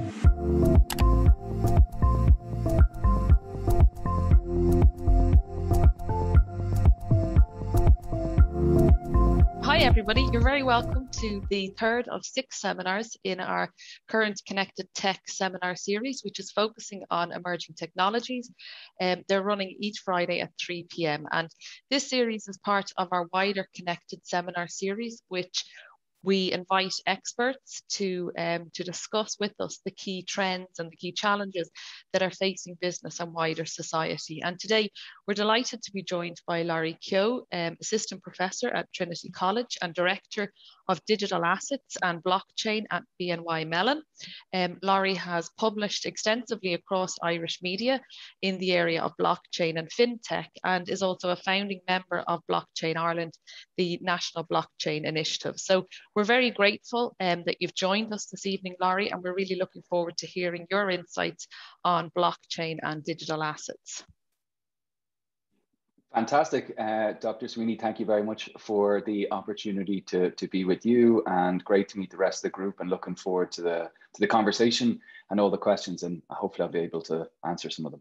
Hi everybody, you're very welcome to the third of 6 seminars in our current Connected Tech seminar series, which is focusing on emerging technologies. They're running each Friday at 3 p.m. and this series is part of our wider Connected seminar series, which we invite experts to discuss with us the key trends and the key challenges that are facing business and wider society. And today we're delighted to be joined by Lory Kehoe, Assistant Professor at Trinity College and Director of Digital Assets and Blockchain at BNY Mellon. Lory has published extensively across Irish media in the area of blockchain and fintech, and is also a founding member of Blockchain Ireland, the National Blockchain Initiative. So we're very grateful that you've joined us this evening, Lory, and we're really looking forward to hearing your insights on blockchain and digital assets. Fantastic, Dr. Sweeney. Thank you very much for the opportunity to be with you, and great to meet the rest of the group, and looking forward to the conversation and all the questions, and hopefully I'll be able to answer some of them.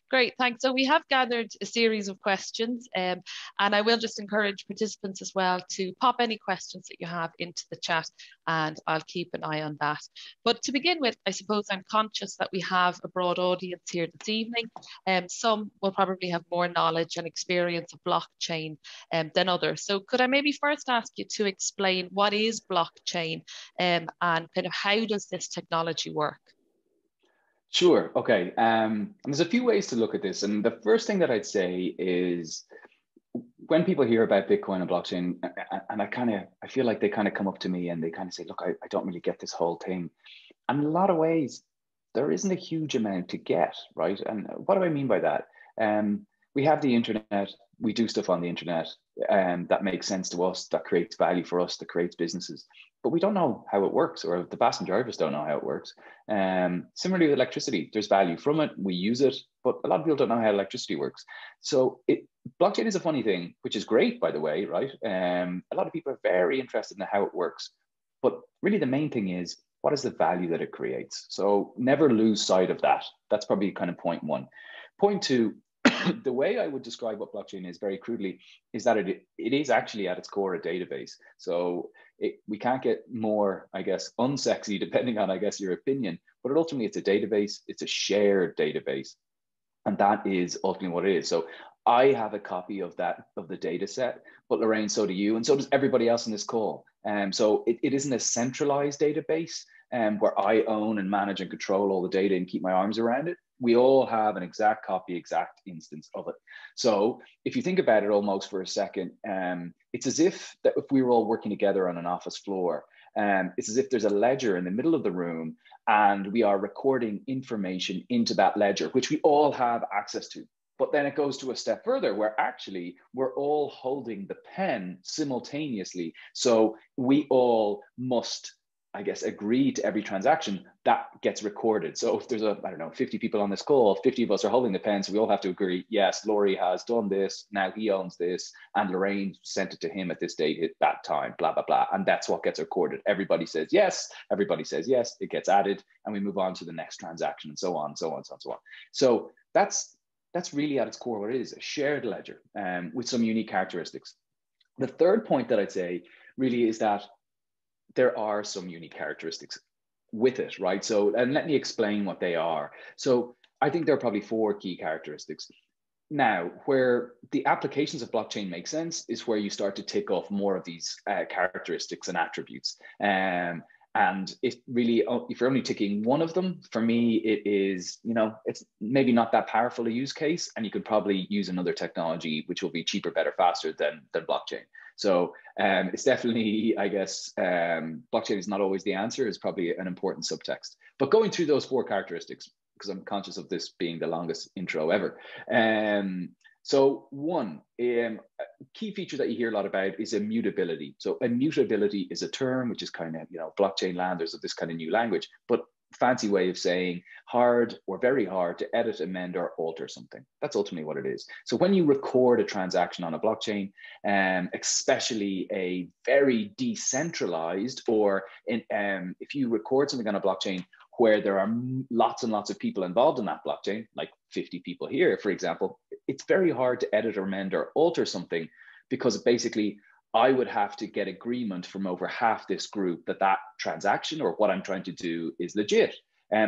Great, thanks. So we have gathered a series of questions, and I will just encourage participants as well to pop any questions that you have into the chat, and I'll keep an eye on that. But to begin with, I suppose I'm conscious that we have a broad audience here this evening. Some will probably have more knowledge and experience of blockchain than others. So could I maybe first ask you to explain what is blockchain and kind of how does this technology work? Sure. Okay. And there's a few ways to look at this. And the first thing that I'd say is when people hear about Bitcoin and blockchain, and I feel like they kind of come up to me and they kind of say, look, I don't really get this whole thing. And in a lot of ways, there isn't a huge amount to get, right? And what do I mean by that? We have the internet, we do stuff on the internet that makes sense to us, that creates value for us, that creates businesses, but we don't know how it works, or the vast majority of us don't know how it works. Similarly with electricity, there's value from it, we use it, but a lot of people don't know how electricity works. So blockchain is a funny thing, which is great, by the way, right? A lot of people are very interested in how it works, but really the main thing is, what is the value that it creates? So never lose sight of that. That's probably kind of point one. Point two, the way I would describe what blockchain is very crudely is that it is actually at its core a database. So we can't get more, I guess, unsexy depending on, I guess, your opinion, but ultimately it's a database, it's a shared database. And that is ultimately what it is. So I have a copy of the data set, but Lorraine, so do you, and so does everybody else in this call. So it isn't a centralized database where I own and manage and control all the data and keep my arms around it. We all have an exact copy, exact instance of it. So if you think about it almost for a second, it's as if we were all working together on an office floor. It's as if there's a ledger in the middle of the room and we are recording information into that ledger, which we all have access to. But then it goes to a step further where actually we're all holding the pen simultaneously. So we all must, I guess, agree to every transaction that gets recorded. So if there's 50 people on this call, 50 of us are holding the pen, so we all have to agree, yes, Lory has done this, now he owns this, and Lorraine sent it to him at this date, at that time, blah, blah, blah. And that's what gets recorded. Everybody says yes, it gets added, and we move on to the next transaction, and so on, so on, so on, so on. So that's really at its core what it is, a shared ledger with some unique characteristics. The third point that I'd say really is that there are some unique characteristics with it, right? So, and let me explain what they are. So I think there are probably 4 key characteristics. Now, where the applications of blockchain make sense is where you start to tick off more of these characteristics and attributes. And it really, if you're only ticking one of them, for me, it is, it's maybe not that powerful a use case, and you could probably use another technology which will be cheaper, better, faster than blockchain. So it's definitely, I guess, blockchain is not always the answer, is probably an important subtext. But going through those 4 characteristics, because I'm conscious of this being the longest intro ever. So one, key feature that you hear a lot about is immutability. So immutability is a term which is kind of, blockchain land, there's this kind of new language, but fancy way of saying hard or very hard to edit, amend, or alter something. That's ultimately what it is. So when you record a transaction on a blockchain, especially a very decentralized, or if you record something on a blockchain where there are lots and lots of people involved in that blockchain, like 50 people here, for example, it's very hard to edit or amend or alter something, because basically I would have to get agreement from over half this group that that transaction or what I'm trying to do is legit.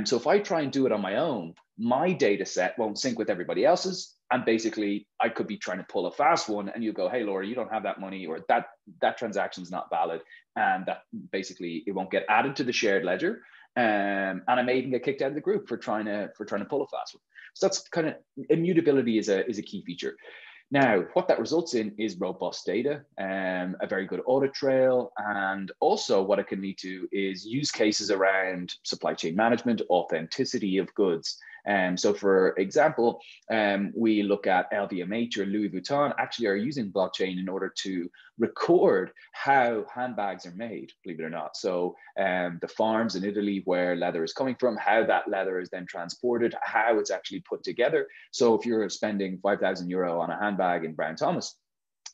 So if I try and do it on my own, my data set won't sync with everybody else's. And basically I could be trying to pull a fast one and you go, hey, Lory, you don't have that money, or that transaction is not valid. And that basically it won't get added to the shared ledger. And I may even get kicked out of the group for trying to pull a fast one. So that's kind of, immutability is a key feature. Now, what that results in is robust data, a very good audit trail, and also what it can lead to is use cases around supply chain management, authenticity of goods. So for example, we look at LVMH or Louis Vuitton actually are using blockchain in order to record how handbags are made, believe it or not. So the farms in Italy where leather is coming from, how that leather is then transported, how it's actually put together. So if you're spending €5,000 on a handbag in Brown Thomas,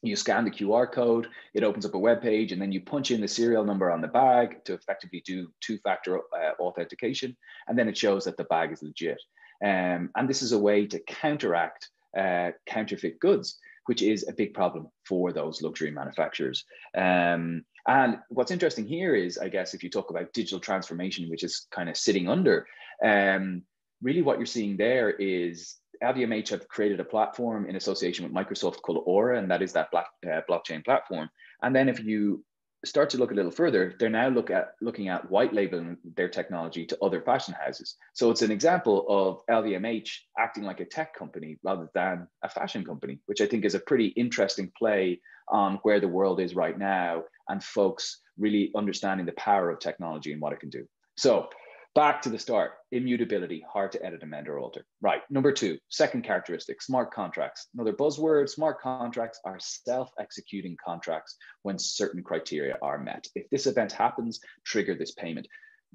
you scan the QR code, it opens up a web page, and then you punch in the serial number on the bag to effectively do two-factor authentication. And then it shows that the bag is legit. And this is a way to counteract counterfeit goods, which is a big problem for those luxury manufacturers. And what's interesting here is, I guess, if you talk about digital transformation, which is kind of sitting under, really what you're seeing there is LVMH have created a platform in association with Microsoft called Aura, and that is that blockchain platform. And then if you start to look a little further, they're now looking at white labeling their technology to other fashion houses. So it's an example of LVMH acting like a tech company rather than a fashion company, which I think is a pretty interesting play on where the world is right now and folks really understanding the power of technology and what it can do. So back to the start, immutability, hard to edit, amend, or alter. Right, number two, second characteristic, smart contracts. Another buzzword, smart contracts are self-executing contracts when certain criteria are met. If this event happens, trigger this payment.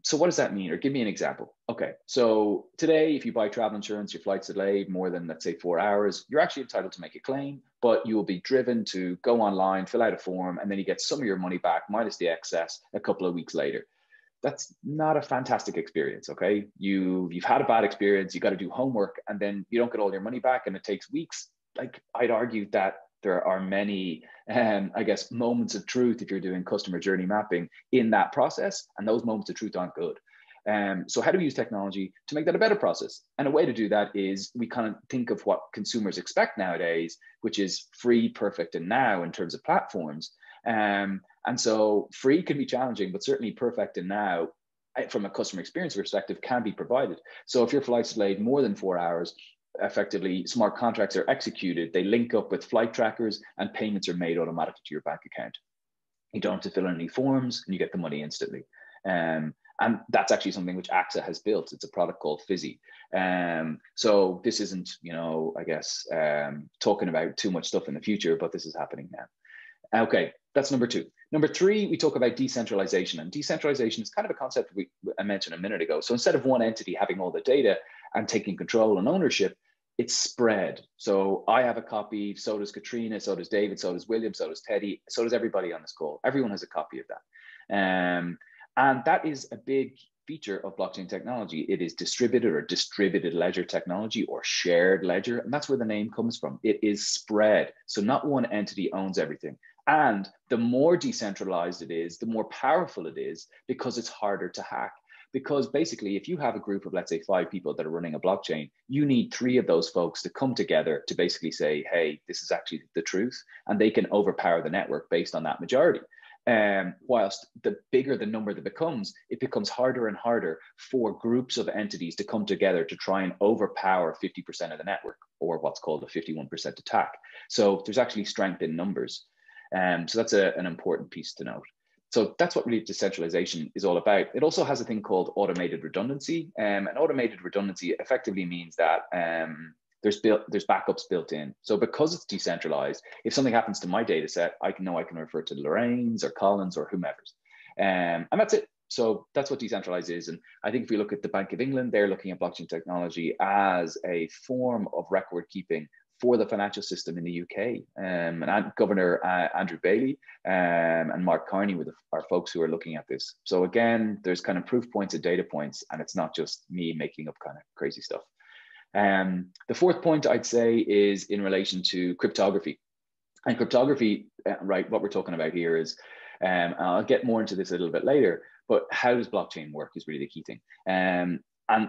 So what does that mean? Or give me an example. Okay, so today, if you buy travel insurance, your flight's delayed more than, let's say, 4 hours, you're actually entitled to make a claim, but you will be driven to go online, fill out a form, and then you get some of your money back minus the excess a couple of weeks later. That's not a fantastic experience, okay? You've had a bad experience, you got to do homework, and then you don't get all your money back and it takes weeks. Like, I'd argue that there are many, I guess, moments of truth if you're doing customer journey mapping in that process, and those moments of truth aren't good. So how do we use technology to make that a better process? And a way to do that is we kind of think of what consumers expect nowadays, which is free, perfect, and now in terms of platforms. And so free can be challenging, but certainly perfect and now from a customer experience perspective can be provided. So if your flight's delayed more than 4 hours, effectively smart contracts are executed. They link up with flight trackers and payments are made automatically to your bank account. You don't have to fill in any forms and you get the money instantly. And that's actually something which AXA has built. It's a product called Fizzy. So this isn't, I guess, talking about too much stuff in the future, but this is happening now. Okay, that's number two. Number three, we talk about decentralization. And decentralization is kind of a concept I mentioned a minute ago. So instead of one entity having all the data and taking control and ownership, it's spread. So I have a copy, so does Katrina, so does David, so does William, so does Teddy, so does everybody on this call. Everyone has a copy of that. And that is a big feature of blockchain technology. It is distributed or distributed ledger technology or shared ledger. And that's where the name comes from. It is spread. So not one entity owns everything. And the more decentralized it is, the more powerful it is because it's harder to hack. Because basically, if you have a group of, let's say, 5 people that are running a blockchain, you need 3 of those folks to come together to basically say, hey, this is actually the truth. And they can overpower the network based on that majority. Whilst the bigger the number that becomes, it becomes harder and harder for groups of entities to come together to try and overpower 50% of the network, or what's called a 51% attack. So there's actually strength in numbers. So that's an important piece to note. So that's what really decentralization is all about. It also has a thing called automated redundancy. And automated redundancy effectively means that there's backups built in. So because it's decentralized, if something happens to my data set, I can refer to Lorraine's or Colin's or whomever's. And that's it. So that's what decentralized is. And I think if we look at the Bank of England, they're looking at blockchain technology as a form of record keeping for the financial system in the UK. And Governor Andrew Bailey and Mark Carney are folks who are looking at this. So again, there's kind of proof points and data points, and it's not just me making up kind of crazy stuff. The fourth point I'd say is in relation to cryptography. And cryptography, right, what we're talking about here is, and I'll get more into this a little bit later, but how does blockchain work is really the key thing. And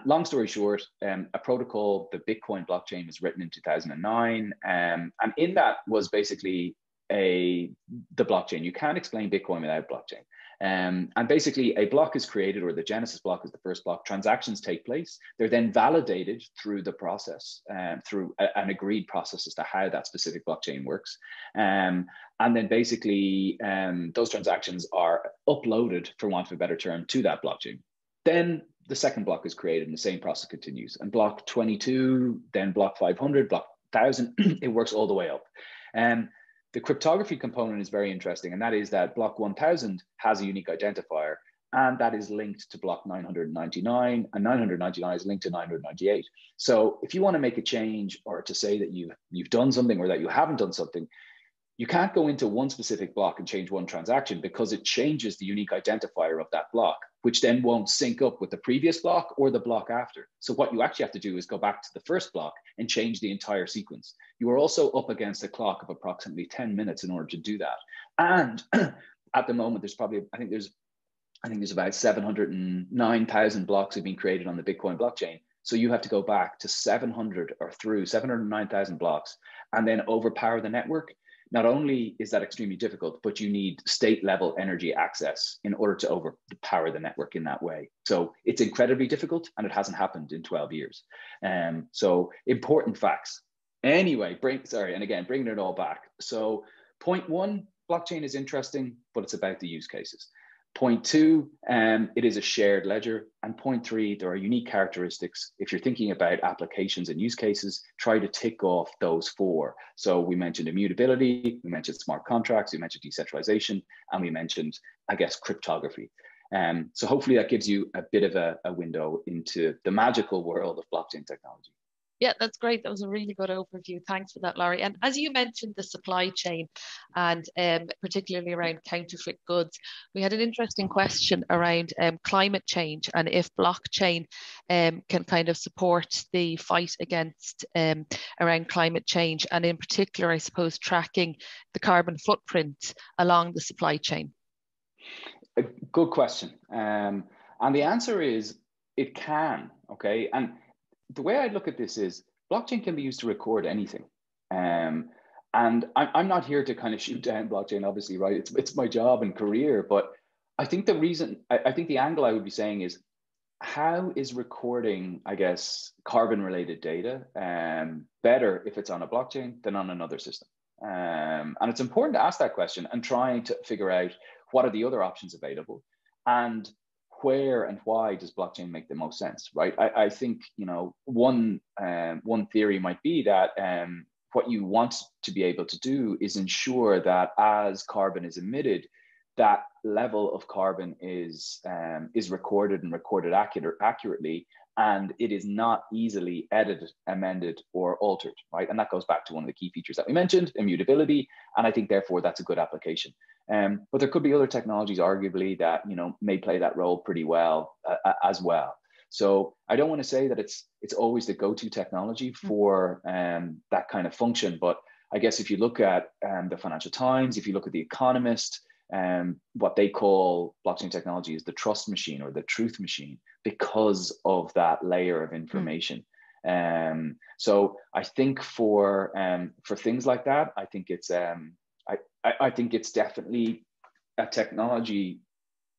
long story short, a protocol, the Bitcoin blockchain, was written in 2009. And in that was basically the blockchain. You can't explain Bitcoin without blockchain. And basically a block is created, or the Genesis block is the first block. Transactions take place. They're then validated through the process, through an agreed process as to how that specific blockchain works. And then basically those transactions are uploaded, for want of a better term, to that blockchain. Then the second block is created and the same process continues. And block 22, then block 500, block 1000, it works all the way up. The cryptography component is very interesting, and that is that block 1000 has a unique identifier, and that is linked to block 999, and 999 is linked to 998. So if you want to make a change, or to say that you've done something or that you haven't done something, you can't go into one specific block and change one transaction, because it changes the unique identifier of that block, which then won't sync up with the previous block or the block after. So what you actually have to do is go back to the first block and change the entire sequence. You are also up against a clock of approximately 10 minutes in order to do that. And at the moment, there's probably, I think there's about 709,000 blocks have been created on the Bitcoin blockchain. So you have to go back to 709,000 blocks and then overpower the network. Not only is that extremely difficult, but you need state level energy access in order to overpower the network in that way. So it's incredibly difficult, and it hasn't happened in 12 years. So important facts. Anyway, bringing it all back. So point one, blockchain is interesting, but it's about the use cases. Point two, it is a shared ledger. And point three, there are unique characteristics. If you're thinking about applications and use cases, try to tick off those four. So we mentioned immutability, we mentioned smart contracts, we mentioned decentralization, and we mentioned, I guess, cryptography. So hopefully that gives you a bit of a window into the magical world of blockchain technology. Yeah, that's great. That was a really good overview. Thanks for that, Lory. And as you mentioned, the supply chain, and particularly around counterfeit goods, we had an interesting question around climate change, and if blockchain can kind of support the fight against around climate change, and in particular, I suppose, tracking the carbon footprint along the supply chain. A good question. And the answer is it can, okay? And the way I look at this is blockchain can be used to record anything. And I'm not here to kind of shoot down blockchain, obviously, right? It's my job and career. But I think I think the angle I would be saying is, how is recording, I guess, carbon related data better if it's on a blockchain than on another system? And it's important to ask that question and trying to figure out what are the other options available, and where and why does blockchain make the most sense, right? I think, one theory might be that what you want to be able to do is ensure that as carbon is emitted, that level of carbon is recorded and recorded accurately, and it is not easily edited, amended, or altered, right? And that goes back to one of the key features that we mentioned, immutability, and I think therefore that's a good application. But there could be other technologies, arguably, that may play that role pretty well as well. So I don't want to say that it's always the go-to technology for that kind of function, but I guess if you look at the Financial Times, if you look at The Economist, what they call blockchain technology is the trust machine or the truth machine, because of that layer of information. So I think for things like that, I think it's I think it's definitely a technology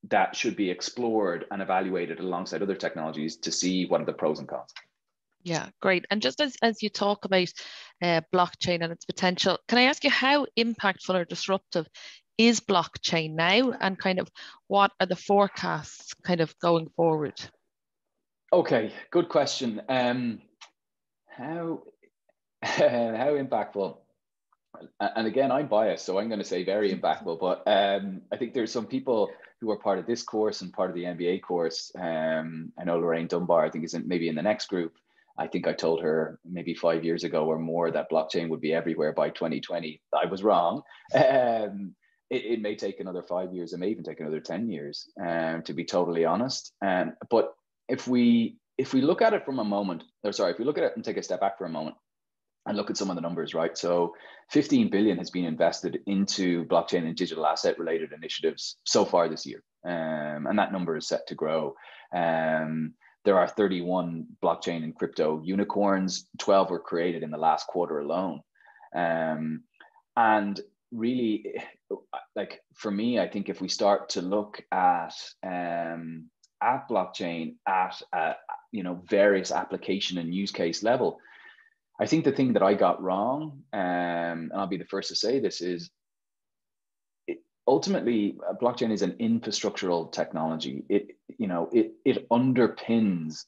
that should be explored and evaluated alongside other technologies to see what are the pros and cons. Yeah, great. And just as you talk about blockchain and its potential, can I ask you how impactful or disruptive is blockchain now, and kind of what are the forecasts kind of going forward? Okay, good question. How impactful? And again, I'm biased, so I'm going to say very impactful. But I think there's some people who are part of this course and part of the MBA course. I know Lorraine Dunbar, I think, is maybe in the next group. I think I told her maybe 5 years ago or more that blockchain would be everywhere by 2020. I was wrong. It may take another 5 years. It may even take another 10 years, to be totally honest. But if we look at it from a moment, or sorry, if we look at it and take a step back for a moment and look at some of the numbers, right? So 15 billion has been invested into blockchain and digital asset related initiatives so far this year. And that number is set to grow. There are 31 blockchain and crypto unicorns. 12 were created in the last quarter alone. And really, like for me, I think if we start to look at blockchain at various application and use case level, I think the thing that I got wrong, and I'll be the first to say this, is ultimately blockchain is an infrastructural technology. It underpins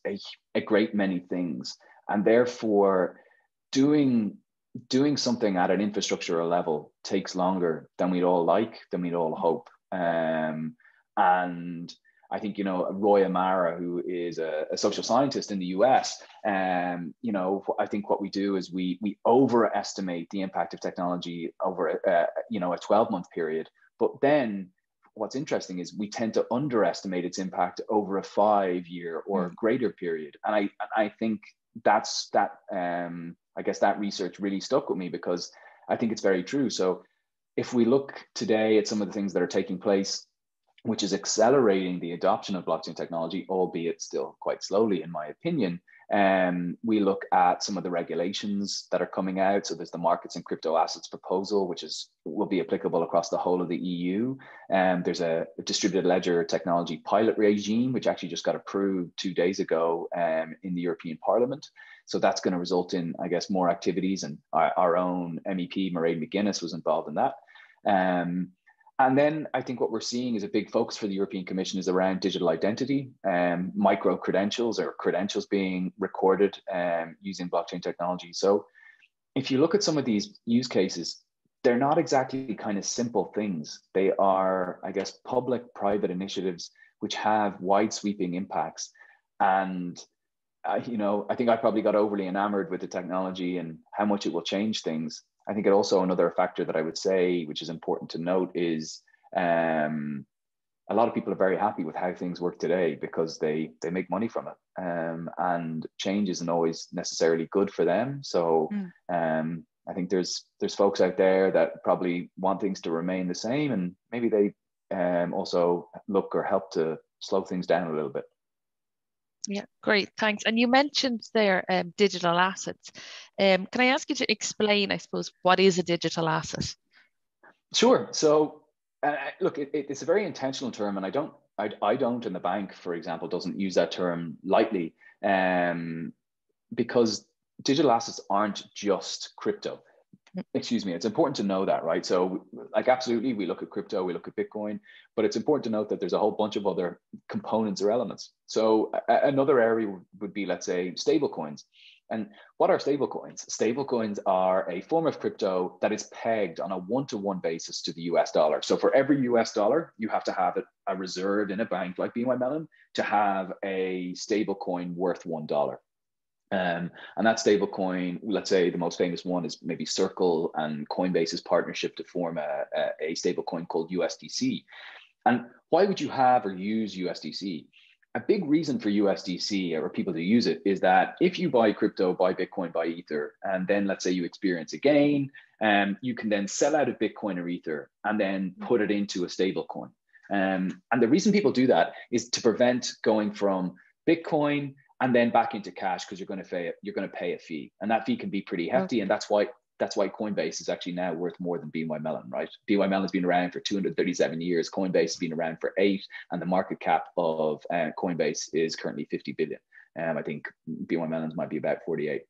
a great many things, and therefore doing something at an infrastructural level takes longer than we'd all like, than we'd all hope. And I think, Roy Amara, who is a social scientist in the US, I think what we do is we overestimate the impact of technology over a 12-month period. But then what's interesting is we tend to underestimate its impact over a 5-year or greater period. And I think I guess that research really stuck with me, because I think it's very true. So if we look today at some of the things that are taking place, which is accelerating the adoption of blockchain technology, albeit still quite slowly, in my opinion. We look at some of the regulations that are coming out. So there's the Markets in Crypto Assets proposal, which will be applicable across the whole of the EU. There's a distributed ledger technology pilot regime, which actually just got approved 2 days ago in the European Parliament. So that's going to result in, I guess, more activities. And our own MEP, Mairead McGuinness, was involved in that. And then I think what we're seeing is a big focus for the European Commission is around digital identity, micro credentials, or credentials being recorded using blockchain technology. So if you look at some of these use cases, they're not exactly kind of simple things. They are, I guess, public-private initiatives which have wide sweeping impacts. And, I think I probably got overly enamored with the technology and how much it will change things. I think it also, another factor that I would say, which is important to note, is a lot of people are very happy with how things work today because they make money from it. And change isn't always necessarily good for them. So I think there's folks out there that probably want things to remain the same, and maybe they also look or help to slow things down a little bit. Yeah, great, thanks. And you mentioned there digital assets. Can I ask you to explain, I suppose, what is a digital asset? Sure. So look, it's a very intentional term, and I don't, and the bank, for example, doesn't use that term lightly, because digital assets aren't just crypto. Excuse me, it's important to know that, right? So like, absolutely, we look at crypto, we look at Bitcoin, but it's important to note that there's a whole bunch of other components or elements. So another area would be, let's say, stable coins. And what are stable coins? Stable coins are a form of crypto that is pegged on a one-to-one basis to the US dollar. So for every US dollar, you have to have a reserve in a bank like BNY Mellon to have a stable coin worth $1. And that stable coin, let's say the most famous one is maybe Circle and Coinbase's partnership to form a stable coin called USDC. And why would you have or use USDC? A big reason for USDC, or people to use it, is that if you buy crypto, buy Bitcoin, buy Ether, and then let's say you experience a gain, you can then sell out of Bitcoin or Ether and then put it into a stable coin. And the reason people do that is to prevent going from Bitcoin and then back into cash, because you're going to pay a fee, and that fee can be pretty hefty. And that's why Coinbase is actually now worth more than BNY Mellon, right? BNY Mellon's been around for 237 years. Coinbase has been around for 8, and the market cap of Coinbase is currently 50 billion. I think BNY Mellon's might be about 48.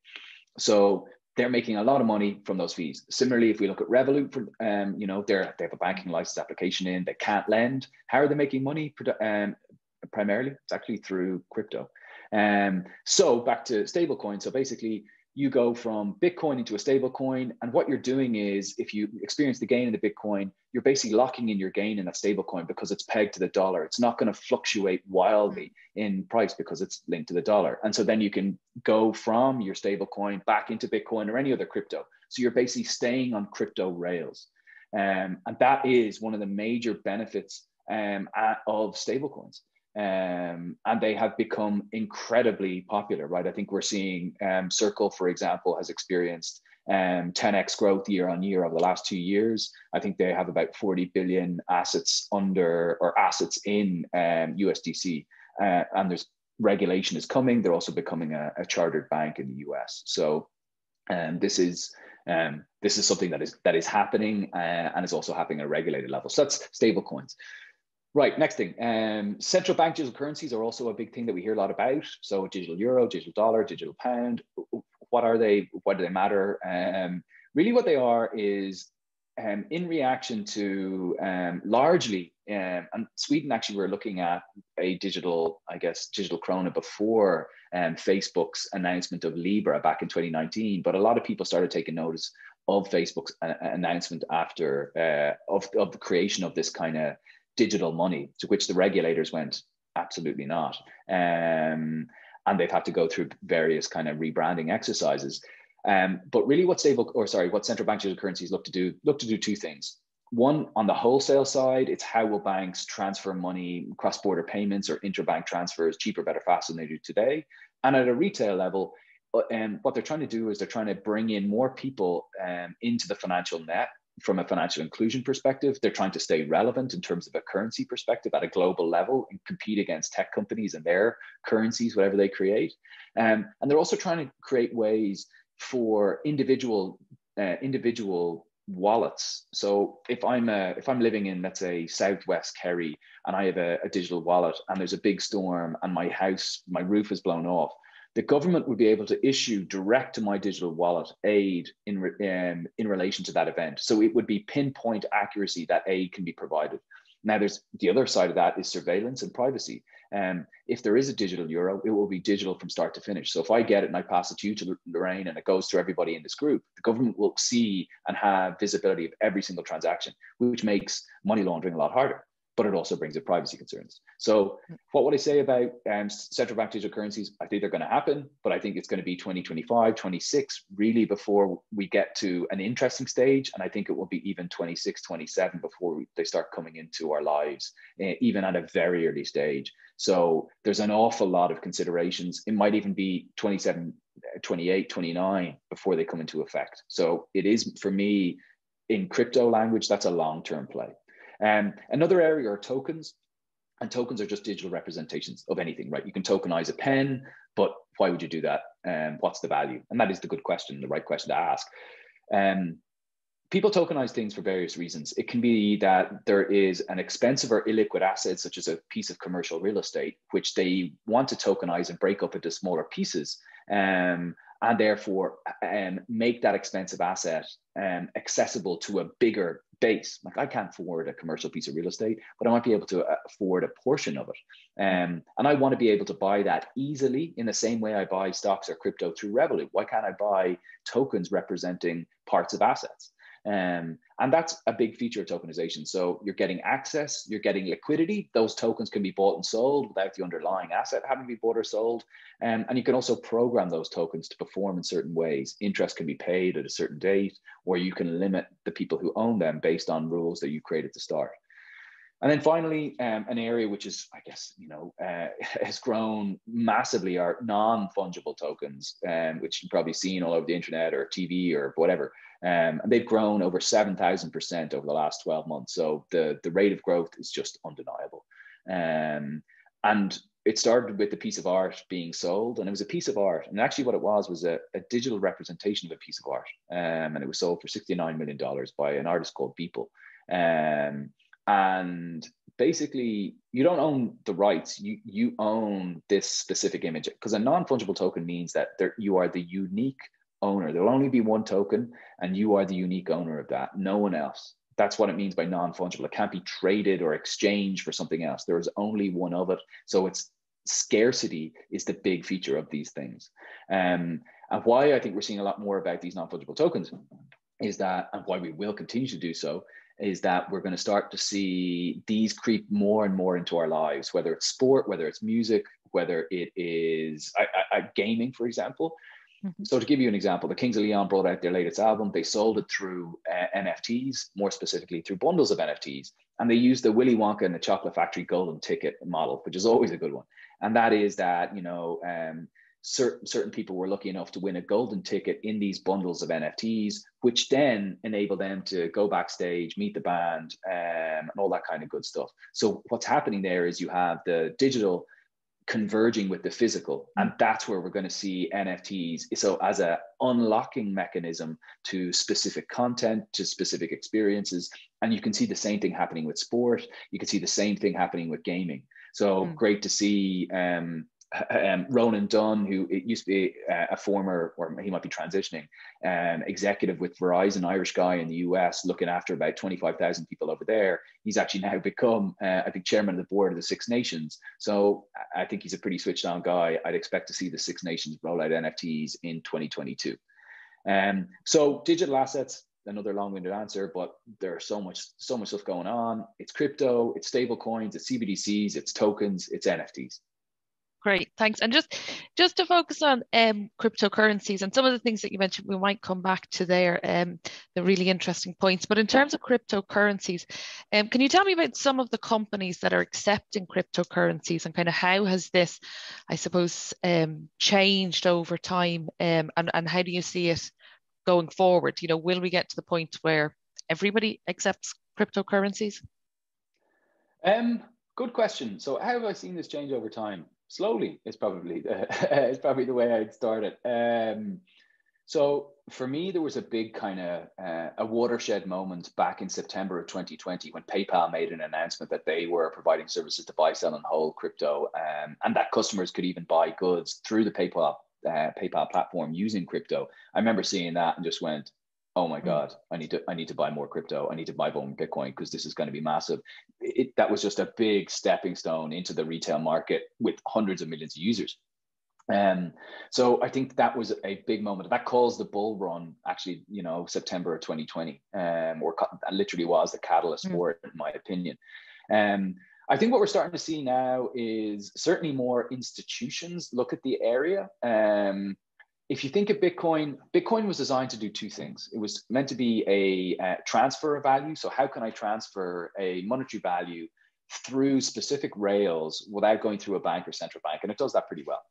So they're making a lot of money from those fees. Similarly, if we look at Revolut, they have a banking license application in, they can't lend. How are they making money? Primarily, it's actually through crypto. So back to stablecoin. So basically, you go from Bitcoin into a stable coin. And what you're doing is, if you experience the gain in the Bitcoin, you're basically locking in your gain in that stable coin because it's pegged to the dollar. It's not going to fluctuate wildly in price because it's linked to the dollar. And so then you can go from your stable coin back into Bitcoin or any other crypto. So you're basically staying on crypto rails. And that is one of the major benefits of stablecoins. And they have become incredibly popular, right? I think we're seeing Circle, for example, has experienced 10x growth year on year over the last 2 years. I think they have about 40 billion assets in USDC, and there's regulation is coming. They're also becoming a chartered bank in the US. So this is something that is happening, and it's also happening at a regulated level. So that's stable coins. Right, next thing. Central bank digital currencies are also a big thing that we hear a lot about. So digital euro, digital dollar, digital pound. What are they? Why do they matter? Really what they are is in reaction to largely, and Sweden actually were looking at a digital krona before Facebook's announcement of Libra back in 2019. But a lot of people started taking notice of Facebook's announcement after of the creation of this kind of digital money, to which the regulators went, absolutely not. And they've had to go through various kind of rebranding exercises. But really what central bank digital currencies look to do two things. One, on the wholesale side, it's how will banks transfer money, cross-border payments or interbank transfers cheaper, better, faster than they do today. And at a retail level, what they're trying to do is they're trying to bring in more people into the financial net. From a financial inclusion perspective, they're trying to stay relevant in terms of a currency perspective at a global level and compete against tech companies and their currencies, whatever they create. And they're also trying to create ways for individual wallets. So if I'm living in, let's say, Southwest Kerry, and I have a digital wallet, and there's a big storm and my roof is blown off, the government would be able to issue direct to my digital wallet aid in relation to that event. So it would be pinpoint accuracy that aid can be provided. Now, there's the other side of that is surveillance and privacy. If there is a digital euro, it will be digital from start to finish. So if I get it and I pass it to you, to Lorraine, and it goes to everybody in this group, the government will see and have visibility of every single transaction, which makes money laundering a lot harder. But it also brings up privacy concerns. So what would I say about central bank digital currencies? I think they're going to happen, but I think it's going to be 2025, 26, really before we get to an interesting stage. And I think it will be even 26, 27 before they start coming into our lives, even at a very early stage. So there's an awful lot of considerations. It might even be 27, 28, 29 before they come into effect. So it is, for me, in crypto language, that's a long-term play. Another area are tokens, and tokens are just digital representations of anything, right? You can tokenize a pen, but why would you do that? What's the value? And that is the good question, the right question to ask. People tokenize things for various reasons. It can be that there is an expensive or illiquid asset, such as a piece of commercial real estate, which they want to tokenize and break up into smaller pieces, and therefore make that expensive asset accessible to a bigger base. Like, I can't afford a commercial piece of real estate, but I might be able to afford a portion of it. And I want to be able to buy that easily in the same way I buy stocks or crypto through Revolut. Why can't I buy tokens representing parts of assets? And that's a big feature of tokenization. So you're getting access, you're getting liquidity. Those tokens can be bought and sold without the underlying asset having to be bought or sold. And you can also program those tokens to perform in certain ways. Interest can be paid at a certain date, or you can limit the people who own them based on rules that you created to start. And then finally, an area which is, I guess, has grown massively are non-fungible tokens, which you've probably seen all over the internet or TV or whatever. And they've grown over 7,000% over the last 12 months. So the rate of growth is just undeniable. And it started with a piece of art being sold, and it was a piece of art. And actually what it was a digital representation of a piece of art. And it was sold for $69 million by an artist called Beeple. And basically, you don't own the rights, you own this specific image, because a non-fungible token means that you are the unique owner. There'll only be one token, and you are the unique owner of that, no one else. That's what it means by non-fungible. It can't be traded or exchanged for something else. There is only one of it. So it's scarcity is the big feature of these things. And why I think we're seeing a lot more about these non-fungible tokens is that, and why we will continue to do so, is that we're going to start to see these creep more and more into our lives, whether it's sport, whether it's music, whether it is gaming, for example. Mm-hmm. So to give you an example, the Kings of Leon brought out their latest album. They sold it through NFTs, more specifically through bundles of NFTs. And they used the Willy Wonka and the Chocolate Factory golden ticket model, which is always a good one. And that is that, certain people were lucky enough to win a golden ticket in these bundles of NFTs, which then enable them to go backstage, meet the band, and all that kind of good stuff. So what's happening there is you have the digital converging with the physical, and that's where we're going to see NFTs. So as a unlocking mechanism to specific content, to specific experiences. And you can see the same thing happening with sport. You can see the same thing happening with gaming. So great to see Ronan Dunn, who it used to be a former, or he might be transitioning, executive with Verizon, Irish guy in the US, looking after about 25,000 people over there. He's actually now become, I think, chairman of the board of the Six Nations. So I think he's a pretty switched on guy. I'd expect to see the Six Nations roll out NFTs in 2022. So digital assets, another long-winded answer, but there's so much stuff going on. It's crypto, it's stable coins, it's CBDCs, it's tokens, it's NFTs. Great, thanks. And just to focus on cryptocurrencies and some of the things that you mentioned, we might come back to there, the really interesting points. But in terms of cryptocurrencies, can you tell me about some of the companies that are accepting cryptocurrencies and kind of how has this, I suppose, changed over time, and how do you see it going forward? Will we get to the point where everybody accepts cryptocurrencies? Good question. So how have I seen this change over time? Slowly is probably the way I'd start it. So for me, there was a big kind of a watershed moment back in September of 2020 when PayPal made an announcement that they were providing services to buy, sell, and hold crypto, and that customers could even buy goods through the PayPal platform using crypto. I remember seeing that and just went, oh my God, I need to buy more crypto. I need to buy more Bitcoin because this is going to be massive. That was just a big stepping stone into the retail market with hundreds of millions of users. So I think that was a big moment. That caused the bull run, actually, September of 2020, or literally was the catalyst for it, in my opinion. I think what we're starting to see now is certainly more institutions look at the area. If you think of Bitcoin was designed to do two things. It was meant to be a transfer of value. So how can I transfer a monetary value through specific rails without going through a bank or central bank? And it does that pretty well.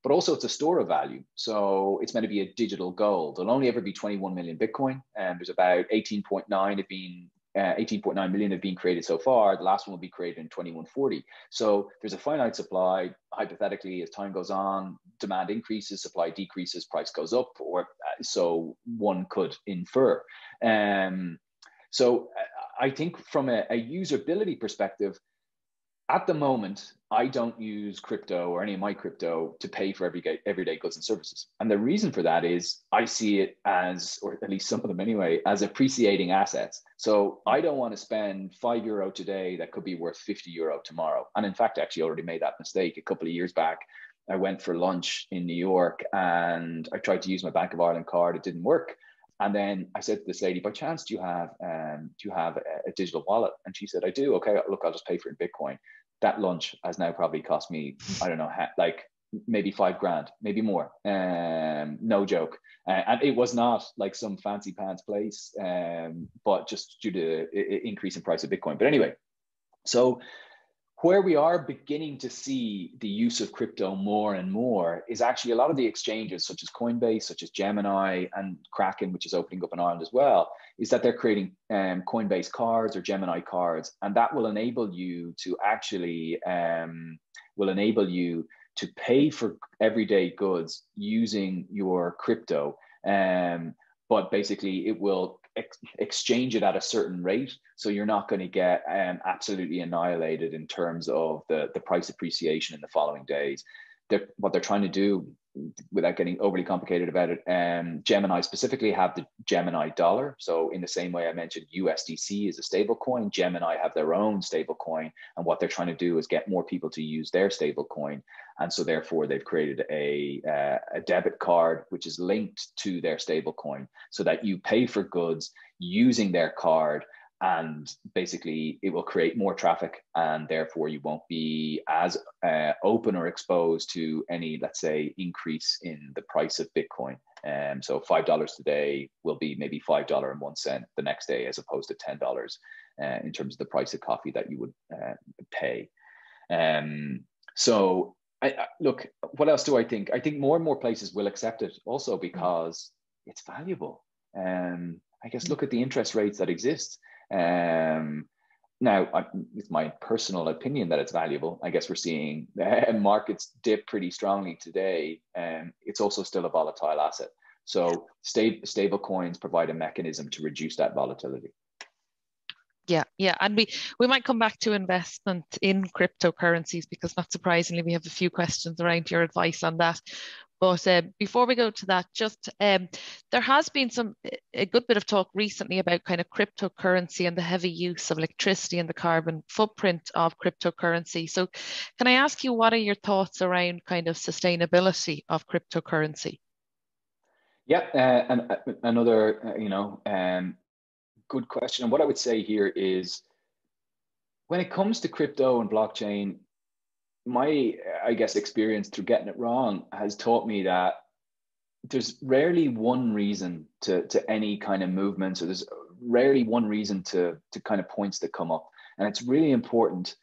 But also it's a store of value. So it's meant to be a digital gold. There'll only ever be 21 million Bitcoin. And there's about 18.9 million have been created so far. The last one will be created in 2140. So there's a finite supply. Hypothetically, as time goes on, demand increases, supply decreases, price goes up, or so one could infer. So I think from a usability perspective, at the moment, I don't use crypto or any of my crypto to pay for everyday goods and services. And the reason for that is I see it as, or at least some of them anyway, as appreciating assets. So I don't want to spend €5 today that could be worth €50 tomorrow. And in fact, I actually already made that mistake a couple of years back. I went for lunch in New York and I tried to use my Bank of Ireland card. It didn't work. And then I said to this lady, by chance, do you have a digital wallet? And she said, I do. Okay, look, I'll just pay for it in Bitcoin. That lunch has now probably cost me, I don't know, like maybe $5,000, maybe more. No joke. And it was not like some fancy pants place, but just due to increase in price of Bitcoin. But anyway, so where we are beginning to see the use of crypto more and more is actually a lot of the exchanges such as Coinbase, such as Gemini and Kraken, which is opening up in Ireland as well, is that they're creating Coinbase cards or Gemini cards. And that will enable you to actually, to pay for everyday goods using your crypto. But basically it will exchange it at a certain rate. So you're not going to get absolutely annihilated in terms of the price appreciation in the following days. what they're trying to do, without getting overly complicated about it, Gemini specifically have the Gemini dollar. So in the same way I mentioned USDC is a stable coin, Gemini have their own stable coin. And what they're trying to do is get more people to use their stable coin. And so therefore they've created a debit card, which is linked to their stable coin, so that you pay for goods using their card. And basically it will create more traffic, and therefore you won't be as open or exposed to any, let's say, increase in the price of Bitcoin. So $5 today will be maybe $5.01 the next day, as opposed to $10 in terms of the price of coffee that you would pay. So look, what else do I think? I think more and more places will accept it also because it's valuable. I guess look at the interest rates that exist. Now, it's my personal opinion that it's valuable. I guess we're seeing markets dip pretty strongly today, and it's also still a volatile asset. So stable coins provide a mechanism to reduce that volatility. Yeah, and we might come back to investment in cryptocurrencies, because not surprisingly we have a few questions around your advice on that. But before we go to that, just there has been a good bit of talk recently about kind of cryptocurrency and the heavy use of electricity and the carbon footprint of cryptocurrency. So can I ask you, what are your thoughts around kind of sustainability of cryptocurrency? Yeah, and another, good question. And what I would say here is, when it comes to crypto and blockchain, my, I guess, experience through getting it wrong has taught me that there's rarely one reason to any kind of movement. So there's rarely one reason to kind of points that come up. And it's really important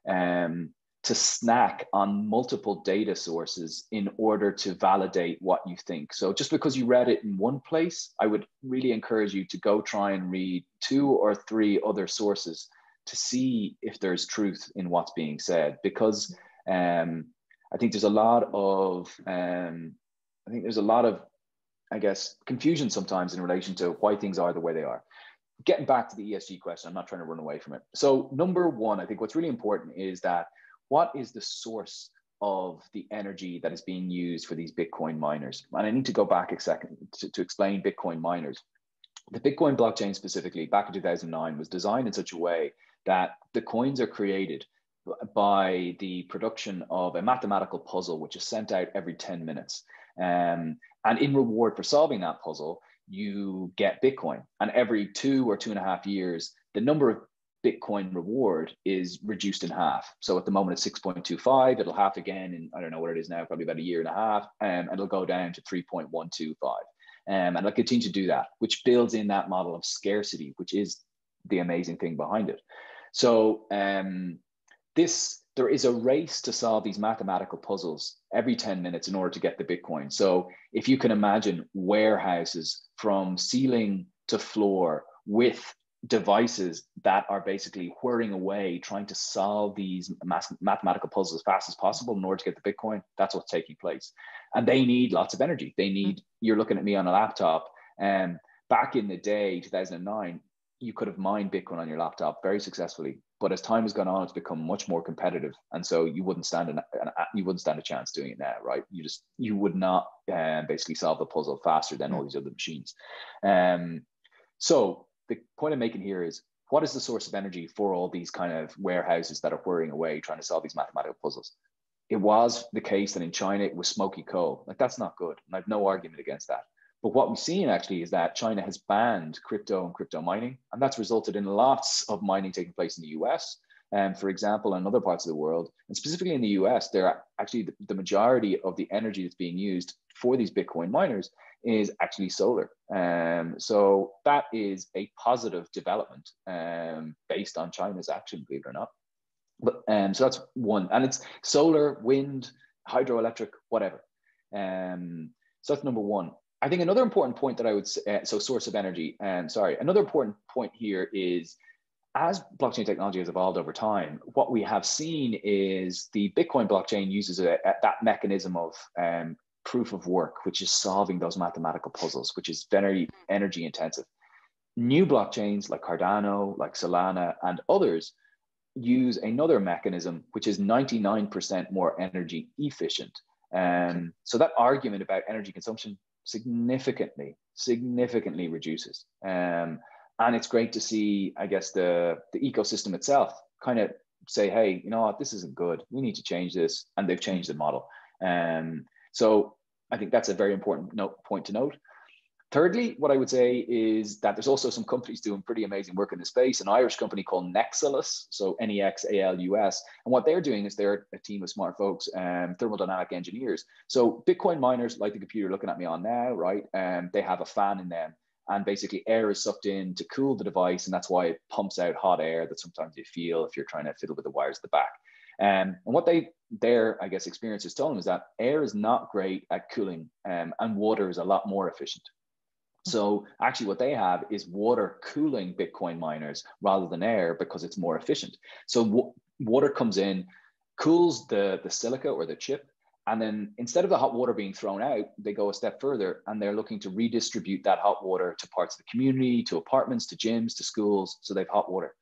to snack on multiple data sources in order to validate what you think. So just because you read it in one place, I would really encourage you to go try and read 2 or 3 other sources to see if there's truth in what's being said. Because I think there's a lot of I guess, confusion sometimes in relation to why things are the way they are. Getting back to the ESG question, I'm not trying to run away from it. So number one, I think what's really important is that, what is the source of the energy that is being used for these Bitcoin miners? And I need to go back a second to explain Bitcoin miners. The Bitcoin blockchain specifically, back in 2009, was designed in such a way that the coins are created by the production of a mathematical puzzle, which is sent out every 10 minutes. And in reward for solving that puzzle, you get Bitcoin. And every 2 or 2.5 years, the number of Bitcoin reward is reduced in half. So at the moment it's 6.25, it'll half again in, I don't know what it is now, probably about 1.5 years, and it'll go down to 3.125. And it'll continue to do that, which builds in that model of scarcity, which is the amazing thing behind it. So there is a race to solve these mathematical puzzles every 10 minutes in order to get the Bitcoin. So if you can imagine warehouses from ceiling to floor with devices that are basically whirring away, trying to solve these mathematical puzzles as fast as possible in order to get the Bitcoin, that's what's taking place. And they need lots of energy. They need, you're looking at me on a laptop, and back in the day, 2009, you could have mined Bitcoin on your laptop very successfully. But as time has gone on, it's become much more competitive, and so you wouldn't stand a chance doing it now, right? You would not basically solve the puzzle faster than all these other machines. So the point I'm making here is, what is the source of energy for all these kind of warehouses that are whirring away trying to solve these mathematical puzzles? It was the case that in China it was smoky coal. Like, that's not good, and I have no argument against that. But what we've seen actually is that China has banned crypto and crypto mining, and that's resulted in lots of mining taking place in the US. And for example, in other parts of the world, and specifically in the US, there are actually the majority of the energy that's being used for these Bitcoin miners is actually solar. So that is a positive development based on China's action, believe it or not. But so that's one, and it's solar, wind, hydroelectric, whatever. So that's number one. I think another important point that I would say, so source of energy, another important point here is, as blockchain technology has evolved over time, what we have seen is the Bitcoin blockchain uses that mechanism of proof of work, which is solving those mathematical puzzles, which is very energy intensive. New blockchains like Cardano, like Solana, and others use another mechanism, which is 99% more energy efficient. So that argument about energy consumption significantly reduces. And it's great to see, I guess, the ecosystem itself kind of say, hey, you know what, this isn't good. We need to change this. And they've changed the model. So I think that's a very important point to note. Thirdly, what I would say is that there's also some companies doing pretty amazing work in the space. An Irish company called Nexalus, so Nexalus. And what they're doing is they're a team of smart folks, thermodynamic engineers. So Bitcoin miners, like the computer looking at me on now, right? They have a fan in them. And basically air is sucked in to cool the device. And that's why it pumps out hot air that sometimes you feel if you're trying to fiddle with the wires at the back. And what their, I guess, experience has told them is that air is not great at cooling, and water is a lot more efficient. So actually what they have is water cooling Bitcoin miners rather than air because it's more efficient. So water comes in, cools the silica or the chip, and then instead of the hot water being thrown out, they go a step further and they're looking to redistribute that hot water to parts of the community, to apartments, to gyms, to schools. So they've hot water.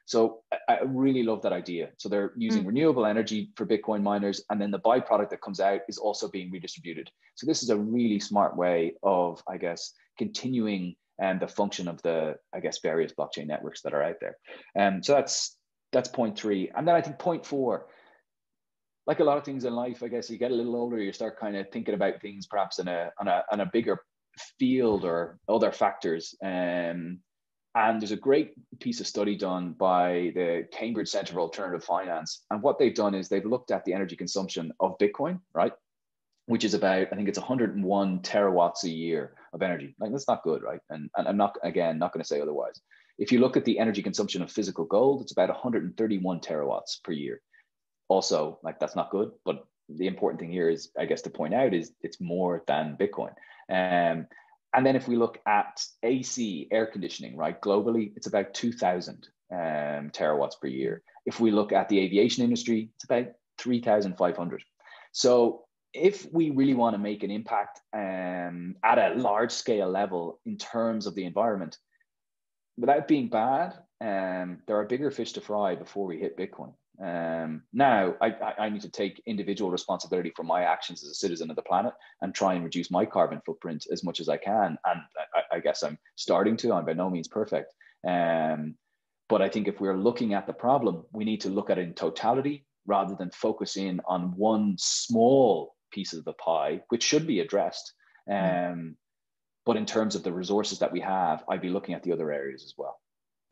So I really love that idea. So they're using renewable energy for Bitcoin miners, and then the byproduct that comes out is also being redistributed. So this is a really smart way of, I guess, continuing the function of the, I guess, various blockchain networks that are out there. So that's point 3. And then I think point 4, like a lot of things in life, I guess you get a little older, you start kind of thinking about things perhaps on a bigger field or other factors. And there's a great piece of study done by the Cambridge Center for Alternative Finance. And what they've done is they've looked at the energy consumption of Bitcoin, right? Which is about, I think it's 101 terawatts a year of energy. Like, that's not good, right? And I'm not going to say otherwise. If you look at the energy consumption of physical gold, it's about 131 terawatts per year. Also, like, that's not good. But the important thing here is, I guess, to point out is it's more than Bitcoin. And then if we look at AC, air conditioning, right, globally, it's about 2,000 terawatts per year. If we look at the aviation industry, it's about 3,500. So if we really want to make an impact at a large scale level in terms of the environment, without being bad, there are bigger fish to fry before we hit Bitcoin. Now, I need to take individual responsibility for my actions as a citizen of the planet and try and reduce my carbon footprint as much as I can. And I guess I'm starting to. I'm by no means perfect. But I think if we're looking at the problem, we need to look at it in totality rather than focus in on one small piece of the pie, which should be addressed. But in terms of the resources that we have, I'd be looking at the other areas as well.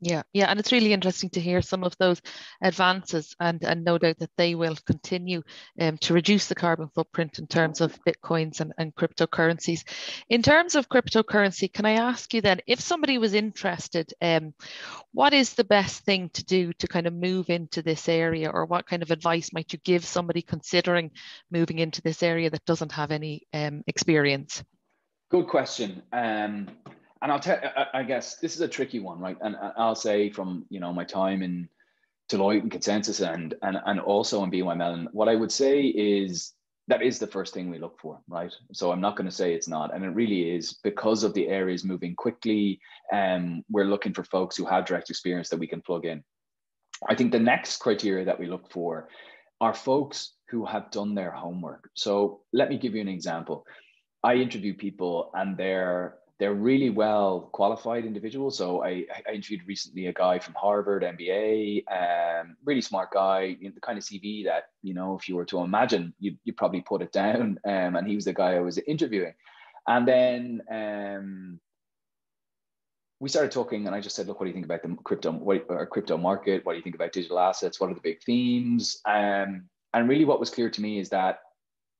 Yeah, and it's really interesting to hear some of those advances, and no doubt that they will continue to reduce the carbon footprint in terms of Bitcoins and cryptocurrencies. In terms of cryptocurrency, can I ask you then, if somebody was interested, what is the best thing to do to kind of move into this area, or what kind of advice might you give somebody considering moving into this area that doesn't have any experience? Good question. And I'll tell, I guess this is a tricky one, right? And I'll say from, my time in Deloitte and Consensus and also in BNY Mellon, what I would say is that is the first thing we look for, right? So I'm not going to say it's not. And it really is, because of the areas moving quickly. We're looking for folks who have direct experience that we can plug in. I think the next criteria that we look for are folks who have done their homework. So let me give you an example. I interview people and they're really well qualified individuals. So I interviewed recently a guy from Harvard, MBA, really smart guy, the kind of CV that, if you were to imagine, you probably put it down. And he was the guy I was interviewing. And then we started talking, and I just said, look, what do you think about the crypto market? What do you think about digital assets? What are the big themes? And really what was clear to me is that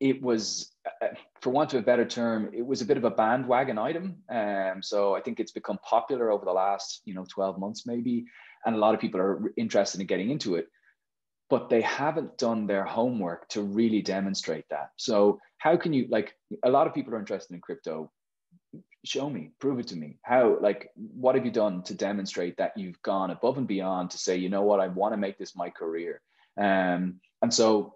it was, for want of a better term, it was a bit of a bandwagon item. So I think it's become popular over the last, 12 months maybe. And a lot of people are interested in getting into it, but they haven't done their homework to really demonstrate that. So how can you, a lot of people are interested in crypto. Show me, prove it to me. How, what have you done to demonstrate that you've gone above and beyond to say, you know what, I want to make this my career. And so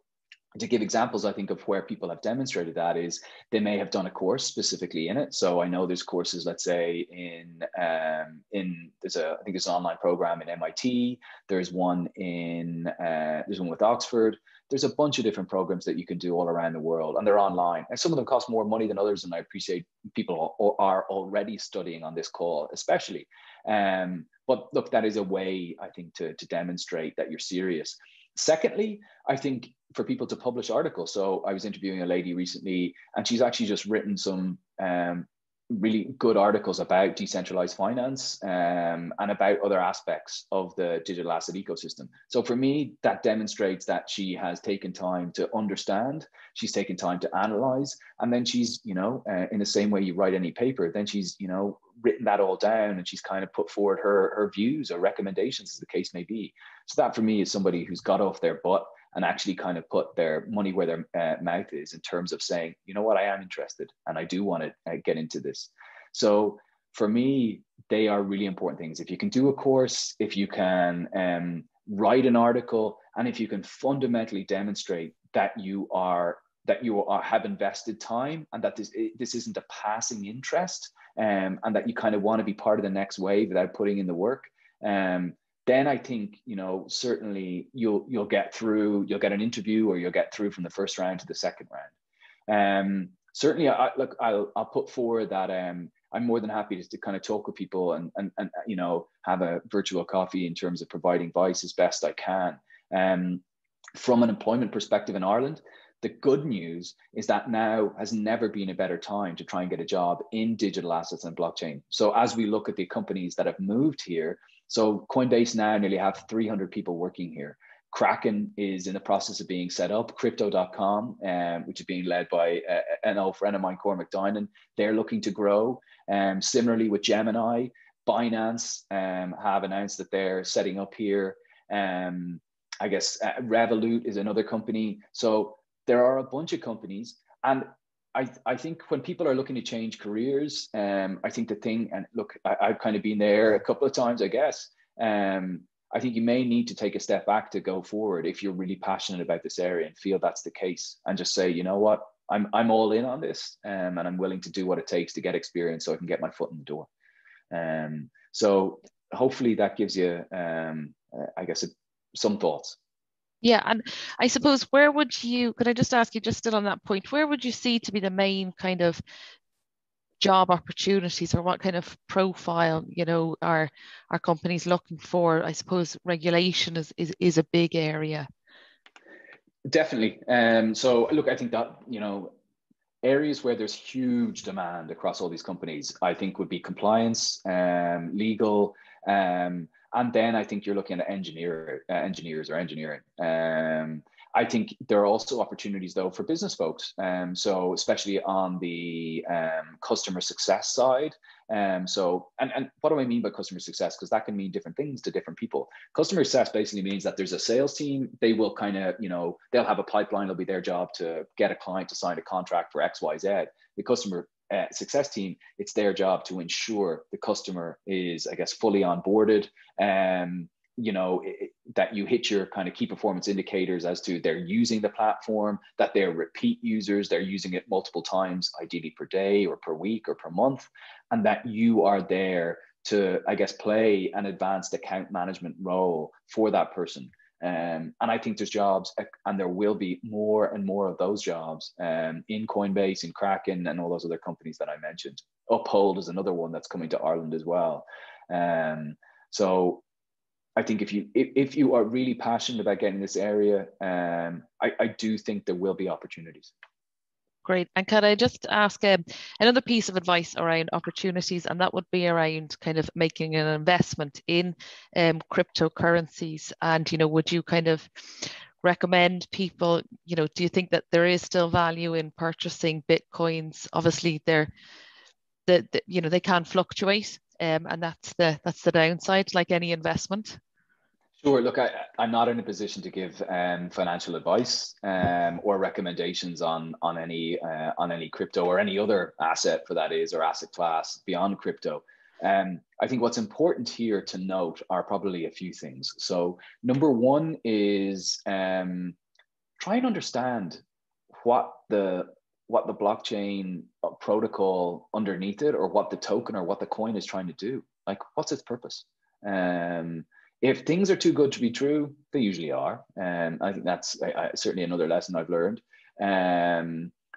to give examples, I think of where people have demonstrated that is they may have done a course specifically in it. So I know there's courses, let's say there's an online program in MIT. There's one with Oxford. there's a bunch of different programs that you can do all around the world, and they're online. And some of them cost more money than others, and I appreciate people are already studying on this call, especially. But look, that is a way, I think, to demonstrate that you're serious. Secondly, I think for people to publish articles. So I was interviewing a lady recently, and she's actually just written some really good articles about decentralized finance and about other aspects of the digital asset ecosystem. So for me, that demonstrates that she has taken time to understand, she's taken time to analyze, and then she's, in the same way you write any paper, then she's, written that all down, and she's kind of put forward her views or recommendations, as the case may be. So that for me is somebody who's got off their butt and actually kind of put their money where their mouth is, in terms of saying, you know what, I am interested and I do want to get into this. So for me, they are really important things. If you can do a course, if you can write an article, and if you can fundamentally demonstrate that you have invested time, and that this isn't a passing interest, and that you kind of want to be part of the next wave without putting in the work, then I think, certainly you'll get through, you'll get an interview, or you'll get through from the first round to the second round. Certainly, I'll put forward that I'm more than happy to kind of talk with people and have a virtual coffee in terms of providing advice as best I can. From an employment perspective in Ireland, the good news is that now has never been a better time to try and get a job in digital assets and blockchain. So as we look at the companies that have moved here, so Coinbase now nearly have 300 people working here. Kraken is in the process of being set up. Crypto.com, which is being led by an old friend of mine, Cormac Dinan, they're looking to grow. Similarly with Gemini, Binance have announced that they're setting up here. I guess Revolut is another company. So there are a bunch of companies, and I think when people are looking to change careers, I think the thing, and look, I've kind of been there a couple of times, I guess. I think you may need to take a step back to go forward if you're really passionate about this area and feel that's the case, and just say, you know what, I'm all in on this, and I'm willing to do what it takes to get experience so I can get my foot in the door. So hopefully that gives you, I guess, some thoughts. Yeah, and I suppose could I just ask you, just still on that point, where would you see to be the main kind of job opportunities, or what kind of profile, are companies looking for? I suppose regulation is a big area. Definitely. So look, I think that, areas where there's huge demand across all these companies, I think would be compliance, legal, and then I think you're looking at engineers or engineering. I think there are also opportunities though for business folks. So especially on the customer success side. So what do I mean by customer success? Because that can mean different things to different people. Customer success basically means that there's a sales team. They will kind of, they'll have a pipeline. It'll be their job to get a client to sign a contract for X, Y, Z. The customer success team, it's their job to ensure the customer is, I guess, fully onboarded. That you hit your kind of key performance indicators as to they're using the platform, that they're repeat users, they're using it multiple times, ideally per day or per week or per month, and that you are there to, I guess, play an advanced account management role for that person. And I think there's jobs, and there will be more and more of those jobs in Coinbase, in Kraken, and all those other companies that I mentioned. Uphold is another one that's coming to Ireland as well. So I think if you are really passionate about getting this area, I do think there will be opportunities. Great. And can I just ask another piece of advice around opportunities, and that would be around kind of making an investment in cryptocurrencies. And, would you kind of recommend people, do you think that there is still value in purchasing Bitcoins? Obviously, they can fluctuate, and that's the downside, like any investment. Sure. Look, I'm not in a position to give financial advice or recommendations on any crypto or any other asset, for that is, or asset class beyond crypto. I think what's important here to note are probably a few things. So number one is try and understand what the blockchain protocol underneath it, or what the token or what the coin is trying to do. Like, what's its purpose? If things are too good to be true, they usually are. And I think that's certainly another lesson I've learned.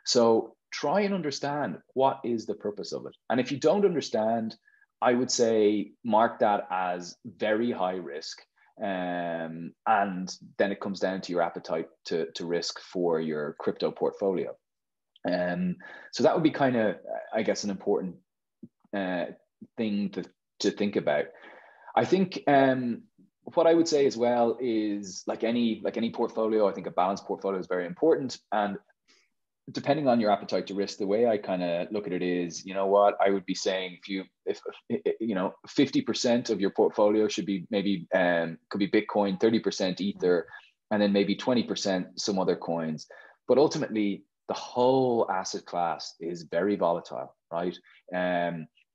So try and understand what is the purpose of it. And if you don't understand, I would say mark that as very high risk. And then it comes down to your appetite to risk for your crypto portfolio. So that would be kind of, I guess, an important thing to think about. I think what I would say as well is like any portfolio, I think a balanced portfolio is very important. And depending on your appetite to risk, the way I kind of look at it is, you know what, I would be saying if 50% of your portfolio should be maybe could be Bitcoin, 30% Ether, and then maybe 20% some other coins. But ultimately, the whole asset class is very volatile, right?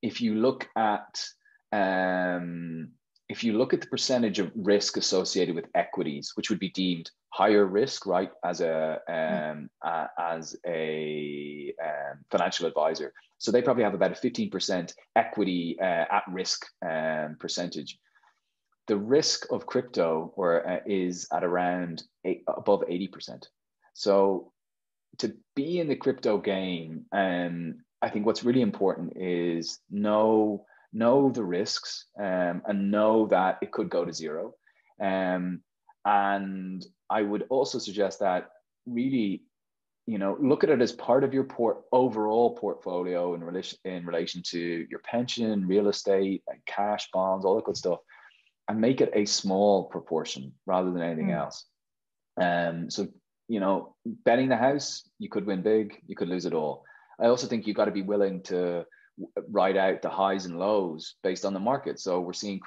If you look at the percentage of risk associated with equities, which would be deemed higher risk, right, as a financial advisor, so they probably have about a 15% equity at risk percentage. The risk of crypto is at around above 80%. So to be in the crypto game, I think what's really important is know the risks and know that it could go to zero. And I would also suggest that really, look at it as part of your overall portfolio in relation to your pension, real estate, and cash, bonds, all that good stuff, and make it a small proportion rather than anything else. So, betting the house, you could win big, you could lose it all. I also think you've got to be willing to ride out the highs and lows based on the market. So we're seeing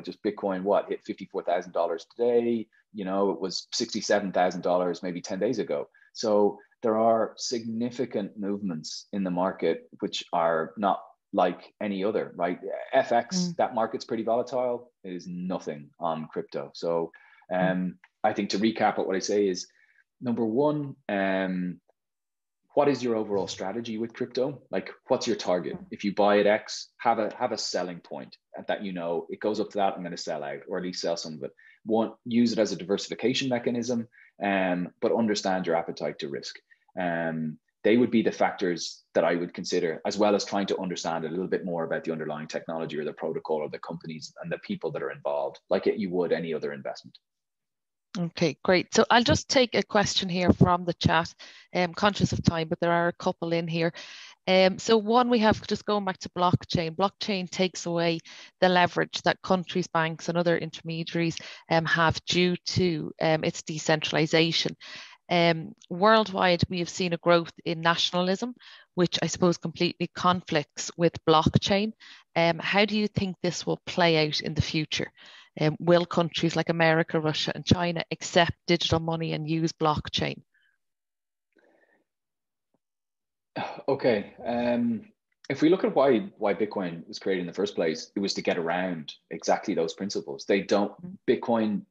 just Bitcoin, hit $54,000 today. It was $67,000 maybe 10 days ago. So there are significant movements in the market, which are not like any other, right? FX, that market's pretty volatile. It is nothing on crypto. So I think to recap what I say is, number one, what is your overall strategy with crypto? Like, what's your target? If you buy at X, have a selling point that it goes up to that, I'm going to sell out, or at least sell some of it. Use it as a diversification mechanism, but understand your appetite to risk. They would be the factors that I would consider, as well as trying to understand a little bit more about the underlying technology or the protocol or the companies and the people that are involved, like you would any other investment. Okay, great. So I'll just take a question here from the chat. I'm conscious of time, but there are a couple in here. So one, we have, just going back to blockchain. Blockchain takes away the leverage that countries, banks, and other intermediaries have due to its decentralization. Worldwide, we have seen a growth in nationalism, which I suppose completely conflicts with blockchain. How do you think this will play out in the future? Will countries like America, Russia, and China accept digital money and use blockchain? Okay. If we look at why Bitcoin was created in the first place, it was to get around exactly those principles. Bitcoin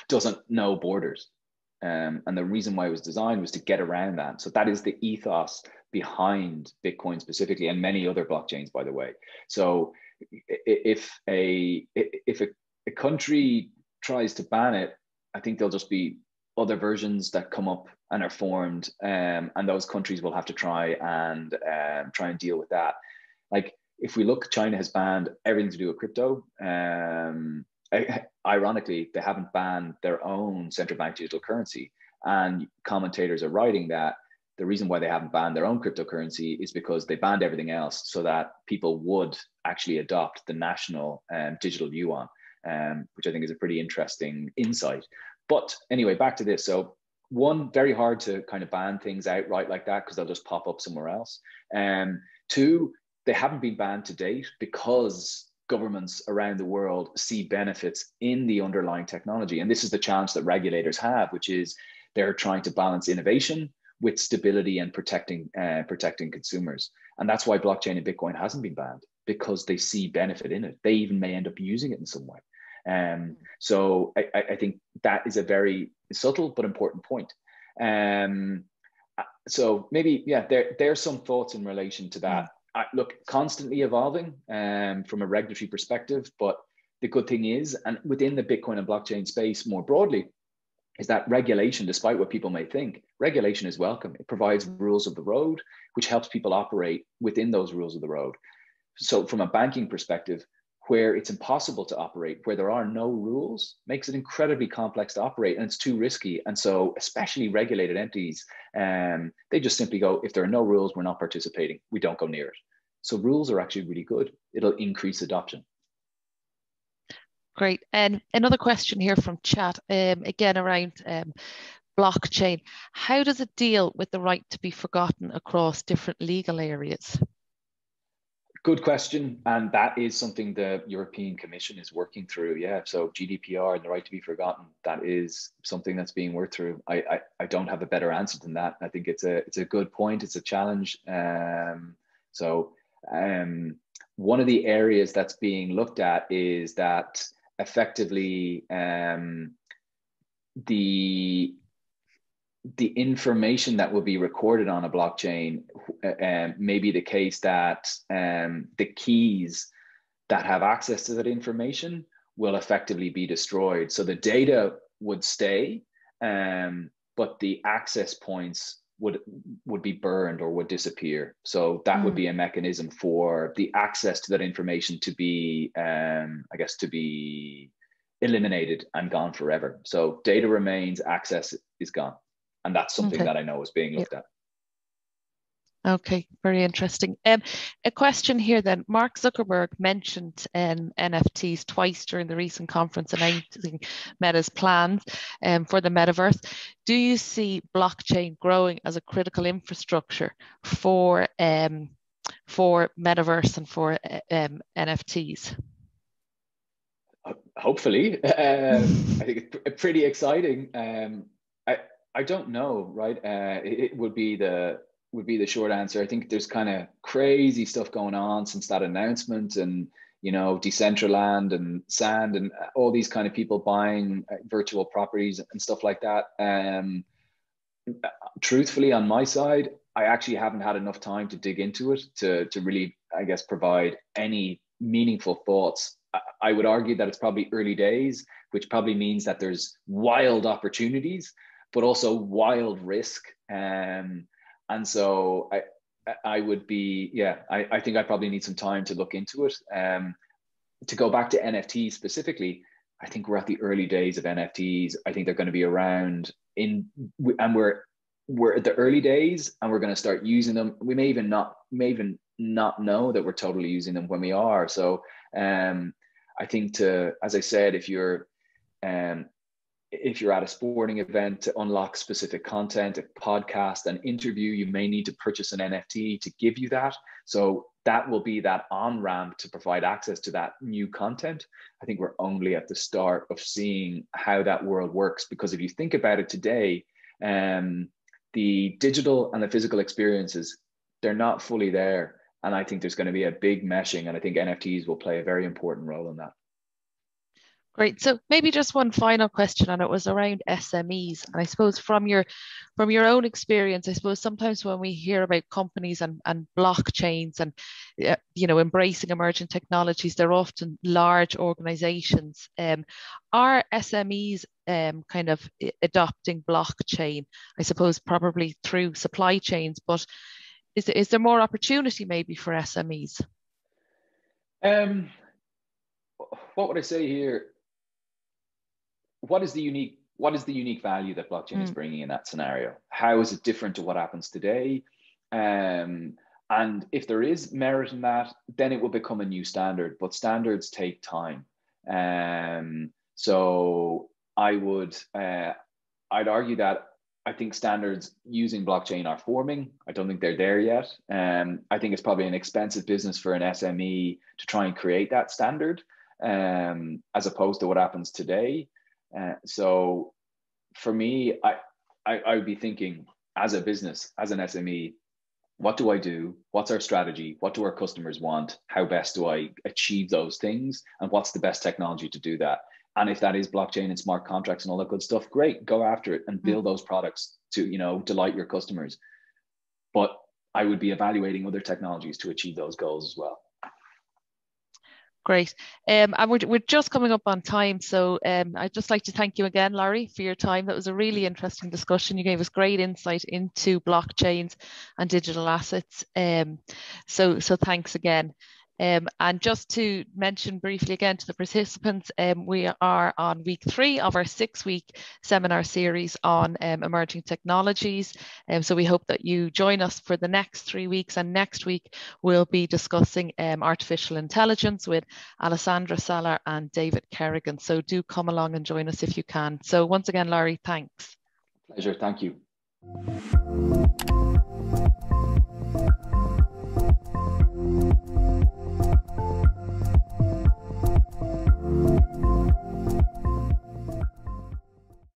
doesn't know borders. And the reason why it was designed was to get around that. So that is the ethos behind Bitcoin specifically, and many other blockchains, by the way. So if a country tries to ban it, I think there'll just be other versions that come up and are formed, and those countries will have to try and deal with that. Like, if we look, China has banned everything to do with crypto. Ironically, they haven't banned their own central bank digital currency, and commentators are writing that the reason why they haven't banned their own cryptocurrency is because they banned everything else so that people would actually adopt the national digital yuan, which I think is a pretty interesting insight. But anyway, back to this. So one, very hard to kind of ban things outright like that because they'll just pop up somewhere else. Two, they haven't been banned to date because governments around the world see benefits in the underlying technology. And this is the challenge that regulators have, which is they're trying to balance innovation with stability and protecting consumers. And that's why blockchain and Bitcoin hasn't been banned, because they see benefit in it. They even may end up using it in some way. So I think that is a very subtle but important point. So maybe, there's some thoughts in relation to that. Look, constantly evolving from a regulatory perspective, but the good thing is, and within the Bitcoin and blockchain space more broadly, is that regulation, despite what people may think, regulation is welcome. It provides rules of the road, which helps people operate within those rules of the road. So from a banking perspective, where it's impossible to operate, where there are no rules, makes it incredibly complex to operate, and it's too risky. And so especially regulated entities, they just simply go, if there are no rules, we're not participating. We don't go near it. So rules are actually really good. It'll increase adoption. Great. And another question here from chat, again around blockchain. How does it deal with the right to be forgotten across different legal areas? Good question. And that is something the European Commission is working through. Yeah. So GDPR and the right to be forgotten, that is something that's being worked through. I don't have a better answer than that. I think it's a good point. It's a challenge. One of the areas that's being looked at is that effectively the information that will be recorded on a blockchain may be the case that the keys that have access to that information will effectively be destroyed. So the data would stay, but the access points would be burned or would disappear. So that would be a mechanism for the access to that information to be, to be eliminated and gone forever. So data remains, access is gone. And that's something that I know is being looked at. Okay, very interesting. A question here then. Mark Zuckerberg mentioned NFTs twice during the recent conference announcing Meta's plans for the metaverse. Do you see blockchain growing as a critical infrastructure for metaverse and for NFTs? Hopefully. I think it's pretty exciting. I don't know, right? It would be the short answer. I think there's kind of crazy stuff going on since that announcement, and Decentraland and Sand and all these kind of people buying virtual properties and stuff like that. Truthfully, on my side, I actually haven't had enough time to dig into it to really, I guess, provide any meaningful thoughts. I would argue that it's probably early days, which probably means that there's wild opportunities, but also wild risk. And so I would be, I think I probably need some time to look into it. To go back to NFTs specifically, I think we're at the early days of NFTs. I think they're going to be around and we're at the early days, and we're going to start using them. We may even not know that we're totally using them when we are. So I think as I said, if you're at a sporting event, to unlock specific content, a podcast, an interview, you may need to purchase an NFT to give you that. So that will be that on-ramp to provide access to that new content. I think we're only at the start of seeing how that world works, because if you think about it today, the digital and the physical experiences, they're not fully there. And I think there's going to be a big meshing, and I think NFTs will play a very important role in that. Great. So maybe just one final question, and it was around SMEs. And I suppose from your own experience, I suppose sometimes when we hear about companies and blockchains and embracing emerging technologies, they're often large organizations. Are SMEs kind of adopting blockchain? I suppose probably through supply chains, but is there more opportunity maybe for SMEs? What would I say here? What is the unique value that blockchain is bringing in that scenario? How is it different to what happens today? And if there is merit in that, then it will become a new standard. But standards take time. So I'd argue that I think standards using blockchain are forming. I don't think they're there yet. I think it's probably an expensive business for an SME to try and create that standard, as opposed to what happens today. So for me, I would be thinking, as a business, as an SME, what do I do? What's our strategy? What do our customers want? How best do I achieve those things? And what's the best technology to do that? And if that is blockchain and smart contracts and all that good stuff, great, go after it and build those products to, delight your customers. But I would be evaluating other technologies to achieve those goals as well. Great. And we're just coming up on time. So I'd just like to thank you again, Lory, for your time. That was a really interesting discussion. You gave us great insight into blockchains and digital assets. So thanks again. And just to mention briefly again to the participants, we are on week 3 of our 6-week seminar series on emerging technologies. So we hope that you join us for the next 3 weeks. And next week, we'll be discussing artificial intelligence with Alessandra Saller and David Kerrigan. So do come along and join us if you can. So once again, Lory, thanks. Pleasure. Thank you.